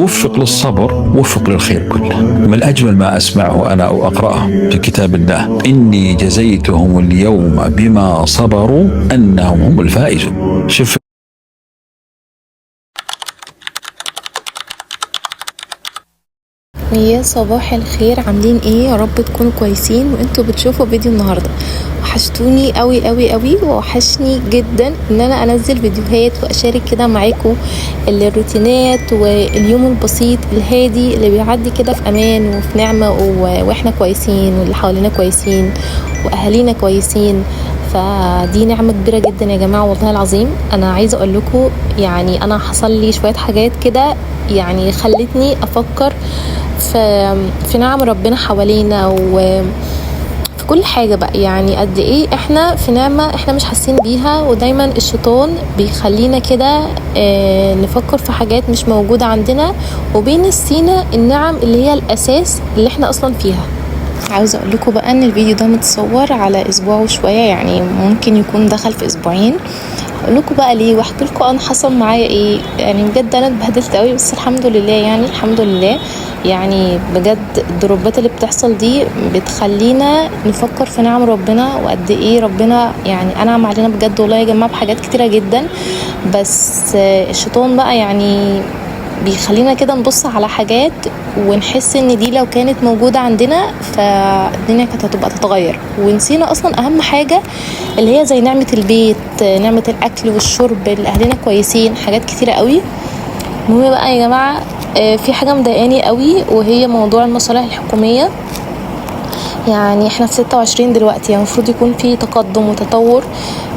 وفق للصبر وفق للخير كله. من أجمل ما أسمعه أنا أو أقرأه في كتاب الله: إني جزيتهم اليوم بما صبروا أنهم هم الفائزون. شوف يا صباح الخير، عاملين ايه؟ يا رب تكونوا كويسين وانتوا بتشوفوا فيديو النهارده. وحشتوني قوي قوي قوي، وحشني جدا ان انا انزل فيديوهات واشارك كده معاكم الروتينات واليوم البسيط الهادي اللي بيعدي كده في امان وفي نعمه واحنا كويسين واللي حوالينا كويسين واهالينا كويسين. فدي نعمه كبيره جدا يا جماعه، والله العظيم. انا عايزه اقول لكم يعني انا حصل لي شويه حاجات كده يعني خلتني افكر في نعم ربنا حوالينا وفي كل حاجة بقى. يعني قد ايه احنا في نعمة احنا مش حاسين بيها، ودايما الشيطان بيخلينا كده نفكر في حاجات مش موجودة عندنا وبينسينا النعم اللي هي الاساس اللي احنا اصلا فيها. عاوزة اقول لكم بقى ان الفيديو ده متصور على اسبوع وشوية، يعني ممكن يكون دخل في اسبوعين. اقول لكم بقى ليه واحكي لكم انا حصل معايا ايه. يعني بجد انا اتبهدلت قوي، بس الحمد لله، يعني الحمد لله. يعني بجد الضربات اللي بتحصل دي بتخلينا نفكر في نعم ربنا وقد ايه ربنا يعني انعم علينا بجد والله يا جماعه بحاجات كتيره جدا. بس الشيطان بقى يعني بيخلينا كده نبص على حاجات ونحس ان دي لو كانت موجودة عندنا فالدنيا كانت هتبقى تتغير، ونسينا اصلا اهم حاجة اللي هي زي نعمة البيت، نعمة الاكل والشرب اللي اهلنا كويسين، حاجات كتيرة قوي. المهم بقى يا جماعة في حاجة مضايقاني قوي، وهي موضوع المصالح الحكومية. يعني احنا في 26 دلوقتي، يعني المفروض يكون في تقدم وتطور،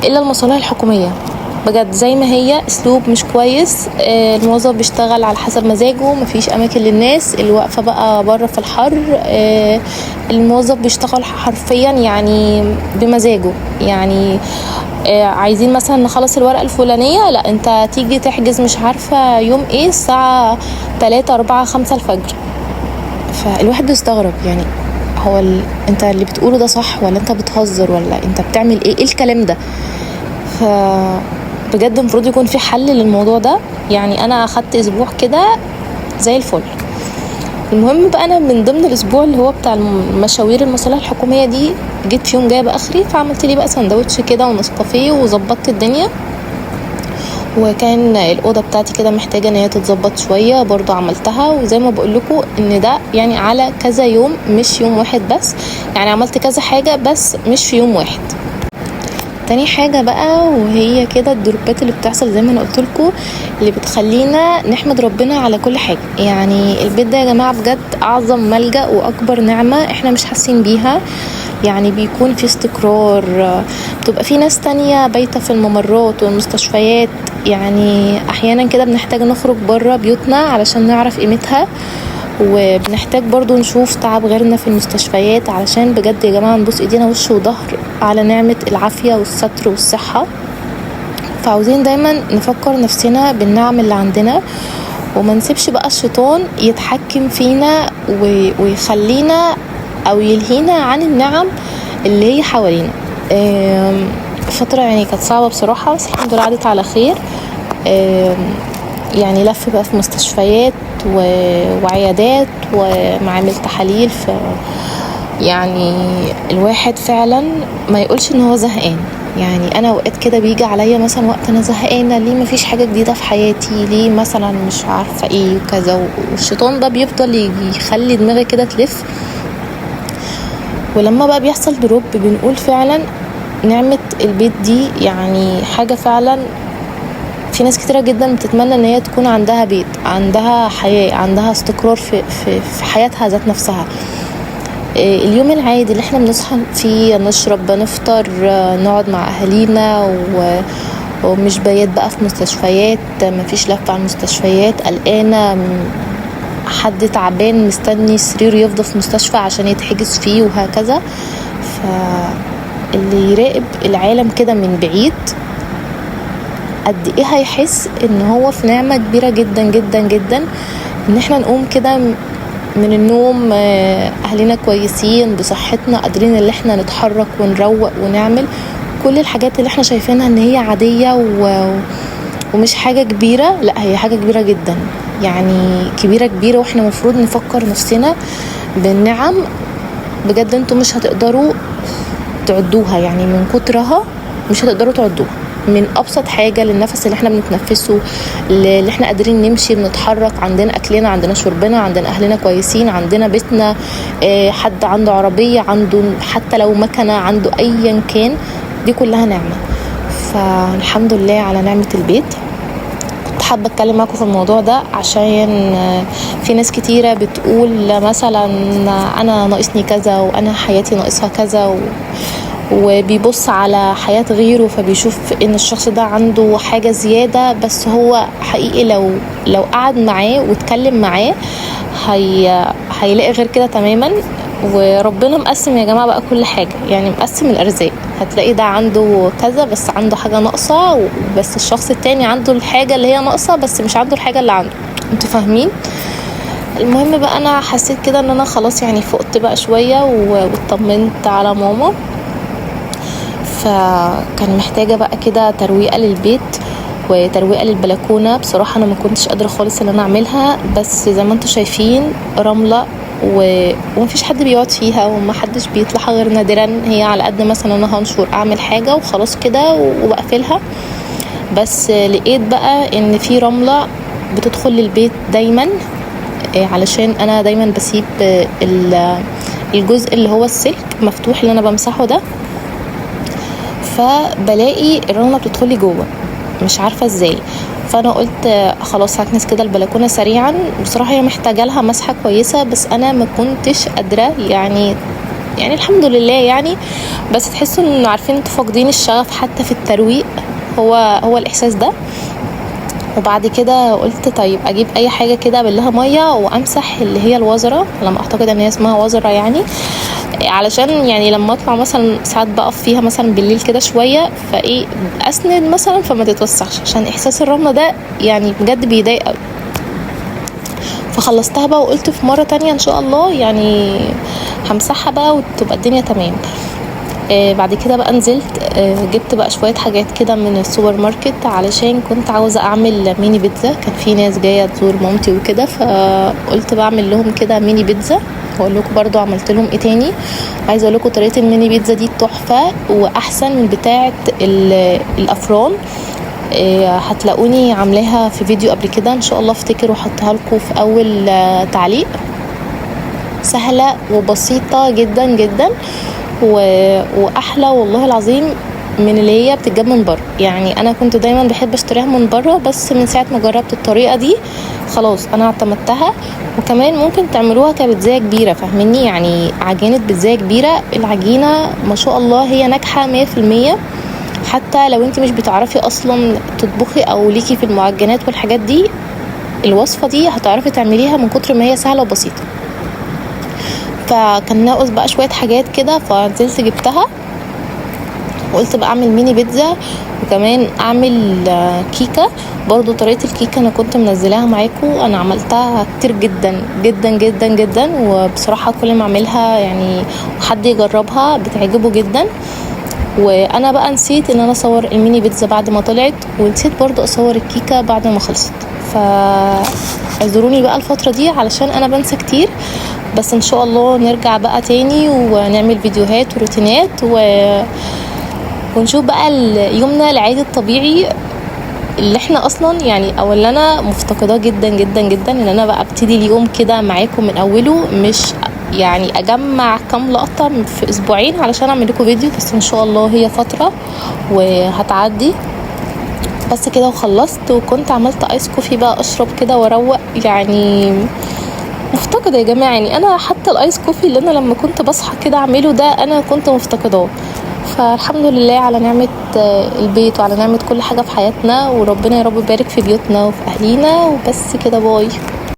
الا المصالح الحكومية بجد زي ما هي اسلوب مش كويس. الموظف بيشتغل على حسب مزاجه، مفيش اماكن للناس اللي واقفه بقى بره في الحر. الموظف بيشتغل حرفيا يعني بمزاجه. يعني عايزين مثلا نخلص الورقه الفلانيه، لا انت تيجي تحجز مش عارفه يوم ايه الساعه 3 4 5 الفجر. فالواحد بيستغرب، يعني هو انت اللي بتقوله ده صح ولا انت بتهزر ولا انت بتعمل ايه الكلام ده؟ بجد المفروض يكون في حل للموضوع ده. يعني انا اخدت اسبوع كده زي الفل. المهم بقى انا من ضمن الاسبوع اللي هو بتاع المشاوير المصالح الحكوميه دي، جيت في يوم جايبه اخري، فعملت لي بقى سندوتش كده ونسكافيه وظبطت الدنيا. وكان الاوضه بتاعتي كده محتاجه ان هي تتظبط شويه، برضو عملتها. وزي ما بقول لكم ان ده يعني على كذا يوم مش يوم واحد بس، يعني عملت كذا حاجه بس مش في يوم واحد. تاني حاجة بقى وهي كده الدروبات اللي بتحصل زي ما انا قلت لكم، اللي بتخلينا نحمد ربنا على كل حاجة. يعني البيت ده يا جماعة بجد اعظم ملجأ واكبر نعمة احنا مش حاسين بيها. يعني بيكون في استقرار، بتبقى في ناس تانية بايتة في الممرات والمستشفيات. يعني احيانا كده بنحتاج نخرج بره بيوتنا علشان نعرف قيمتها، وبنحتاج برضو نشوف تعب غيرنا في المستشفيات علشان بجد يا جماعة نبص ايدينا وش وظهر على نعمة العافية والستر والصحة. فعاوزين دايما نفكر نفسنا بالنعم اللي عندنا، وما نسيبش بقى الشيطان يتحكم فينا ويخلينا او يلهينا عن النعم اللي هي حوالينا. فترة يعني كانت صعبة بصراحة، بس الحمد لله عدت على خير. يعني لف بقى في مستشفيات وعيادات ومعامل تحاليل. يعني الواحد فعلا ما يقولش ان هو زهقان. يعني انا اوقات كده بيجي عليا مثلا وقت انا زهقانه، ليه مفيش حاجه جديده في حياتي، ليه مثلا مش عارفه ايه وكذا. والشيطان ده بيفضل يخلي دماغي كده تلف. ولما بقى بيحصل دروب بنقول فعلا نعمه البيت دي يعني حاجه فعلا. في ناس كتيرة جدا بتتمنى ان هي تكون عندها بيت، عندها حياة، عندها استقرار في حياتها ذات نفسها. اليوم العادي اللي احنا بنصحى فيه، نشرب، نفطر، نقعد مع اهالينا ومش بيات بقى في مستشفيات، مفيش لف على المستشفيات، قلقانة حد تعبان مستني سرير يفضل في مستشفى عشان يتحجز فيه وهكذا. فاللي يراقب العالم كده من بعيد قد ايه هيحس ان هو في نعمة كبيرة جدا جدا جدا، ان احنا نقوم كده من النوم اهلنا كويسين بصحتنا، قادرين ان احنا نتحرك ونروق ونعمل كل الحاجات اللي احنا شايفينها ان هي عادية ومش حاجة كبيرة. لا، هي حاجة كبيرة جدا. يعني كبيرة كبيرة، واحنا مفروض نفكر نفسنا بالنعم بجد انتوا مش هتقدروا تعدوها، يعني من كترها مش هتقدروا تعدوها. من ابسط حاجه للنفس اللي احنا بنتنفسه، اللي احنا قادرين نمشي بنتحرك، عندنا اكلنا، عندنا شربنا، عندنا اهلنا كويسين، عندنا بيتنا، حد عنده عربيه، عنده حتى لو مكنه، عنده ايا كان، دي كلها نعمه. فالحمد لله على نعمه البيت. كنت حابه اتكلم معاكم في الموضوع ده عشان في ناس كتيره بتقول مثلا انا ناقصني كذا وانا حياتي ناقصها كذا، وبيبص على حياة غيره فبيشوف ان الشخص ده عنده حاجة زيادة، بس هو حقيقي لو قعد معاه واتكلم معاه هيلاقي غير كده تماما. وربنا مقسم يا جماعة بقى كل حاجة، يعني مقسم الارزاق. هتلاقي ده عنده كذا بس عنده حاجة ناقصة، بس الشخص التاني عنده الحاجة اللي هي ناقصة بس مش عنده الحاجة اللي عنده. انتوا فاهمين؟ المهم بقى انا حسيت كده ان انا خلاص يعني فقت بقى شوية واطمنت على ماما، فكان محتاجة بقى كده ترويقة للبيت وترويقة للبلكونة. بصراحة انا ما كنتش قادرة خالص ان انا اعملها، بس زي ما انتوا شايفين رملة ومفيش حد بيقعد فيها ومحدش بيطلعها غير نادرا. هي على قد مثلا انا هنشر اعمل حاجة وخلاص كده وبقفلها، بس لقيت بقى ان في رملة بتدخل للبيت دايما، علشان انا دايما بسيب الجزء اللي هو السلك مفتوح اللي انا بمسحه ده، فبلاقي الرملة بتدخلي جوه مش عارفة ازاي. فانا قلت خلاص هكنس كده البلكونة سريعا. بصراحة هي محتاجة لها مسحة كويسة بس انا ما كنتش قادرة، يعني الحمد لله يعني. بس تحسوا ان عارفين انتوا فاقدين الشغف حتى في الترويق، هو الاحساس ده. وبعد كده قلت طيب اجيب اي حاجة كده بالله مية وامسح اللي هي الوزرة، لما اعتقد ان هي اسمها وزرة يعني، علشان يعني لما اطلع مثلا ساعات بقف فيها مثلا بالليل كده شويه فايه اسند مثلا فما تتوسخش، عشان احساس الرمله ده يعني بجد بيضايق قوي. فخلصتها بقى وقلت في مره تانية ان شاء الله يعني همسحها بقى وتبقى الدنيا تمام. بعد كده بقى نزلت جبت بقى شويه حاجات كده من السوبر ماركت، علشان كنت عاوزه اعمل ميني بيتزا. كان في ناس جايه تزور مامتي وكده، فقلت بعمل لهم كده ميني بيتزا. هقول لكم برضو عملت لهم ايه تاني. عايزه اقول لكم طريقه الميني بيتزا دي تحفه واحسن من بتاعه الافران. هتلاقوني عاملاها في فيديو قبل كده ان شاء الله، افتكر واحطها لكم في اول تعليق. سهله وبسيطه جدا جدا واحلى والله العظيم من اللي هي بتتجاب من بره. يعني انا كنت دايما بحب اشتريها من بره، بس من ساعه ما جربت الطريقه دي خلاص انا اعتمدتها. وكمان ممكن تعملوها كبيتزايه كبيره، فاهميني؟ يعني عجينه بيتزايه كبيره، العجينه ما شاء الله هي ناجحه 100%. حتى لو انت مش بتعرفي اصلا تطبخي او ليكي في المعجنات والحاجات دي، الوصفه دي هتعرفي تعمليها من كتر ما هي سهله وبسيطه. فكان ناقص بقى شويه حاجات كده، فنزلت جبتها وقلت بقى اعمل ميني بيتزا وكمان اعمل كيكه. برضو طريقه الكيكه انا كنت منزلاها معاكم، انا عملتها كتير جدا جدا جدا جدا، وبصراحه كل ما اعملها يعني حد يجربها بتعجبه جدا. وانا بقى نسيت ان انا اصور الميني بيتزا بعد ما طلعت، ونسيت برضو اصور الكيكه بعد ما خلصت. فاعذروني بقى الفتره دي علشان انا بنسى كتير، بس ان شاء الله نرجع بقى تاني ونعمل فيديوهات وروتينات ونشوف بقى يومنا العادي الطبيعي اللي احنا اصلا يعني، او اللي انا مفتقداه جدا جدا جدا، ان انا بقى ابتدي اليوم كده معاكم من اوله، مش يعني اجمع كام لقطه في اسبوعين علشان اعمل لكم فيديو. بس ان شاء الله هي فتره وهتعدي. بس كده وخلصت، وكنت عملت ايس كوفي بقى اشرب كده واروق. يعني مفتقده يا جماعه، يعني انا حتى الايس كوفي اللي انا لما كنت بصحى كده اعمله ده انا كنت مفتقداه. فالحمد لله على نعمة البيت وعلى نعمة كل حاجة في حياتنا، وربنا يا رب يبارك في بيوتنا وفي أهلينا. وبس كده، باي.